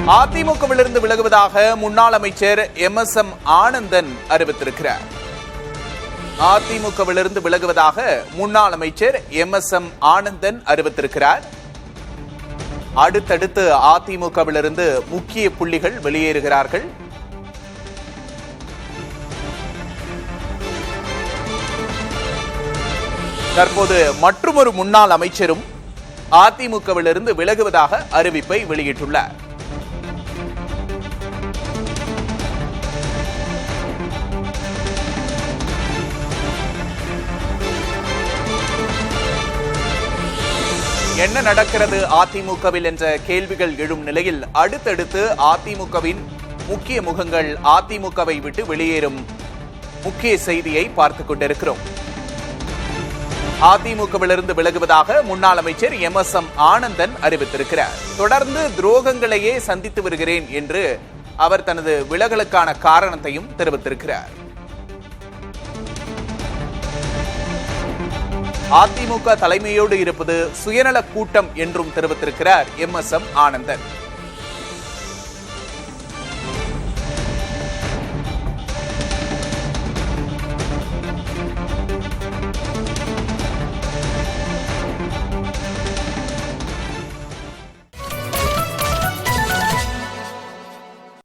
அதிமுகவிலிருந்து விலகுவதாக முன்னாள் அமைச்சர் MSM ஆனந்தன் அறிவித்திருக்கிறார். அதிமுகவிலிருந்து விலகுவதாக முன்னாள் அமைச்சர் MSM ஆனந்தன் அறிவித்திருக்கிறார். அடுத்தடுத்து அதிமுகவிலிருந்து முக்கிய புள்ளிகள் வெளியேறுகிறார்கள். தற்போது மற்றொரு முன்னாள் அமைச்சரும் அதிமுகவிலிருந்து விலகுவதாக அறிவிப்பை வெளியிட்டுள்ளார். என்ன நடக்கிறது அதிமுகவில் என்ற கேள்விகள் எழும் நிலையில் அடுத்தடுத்து அதிமுகவின் முக்கிய முகங்கள் அதிமுகவை விட்டு வெளியேறும் முக்கிய செய்தியை பார்த்துக் கொண்டிருக்கிறோம். அதிமுகவிலிருந்து விலகுவதாக முன்னாள் அமைச்சர் MSM ஆனந்தன் அறிவித்திருக்கிறார். தொடர்ந்து துரோகங்களையே சந்தித்து வருகிறேன் என்று அவர் தனது விலகலுக்கான காரணத்தையும் தெரிவித்திருக்கிறார். அதிமுக தலைமையோடு இருப்பது சுயநல கூட்டம் என்றும் தெரிவித்திருக்கிறார் MSM ஆனந்தன்.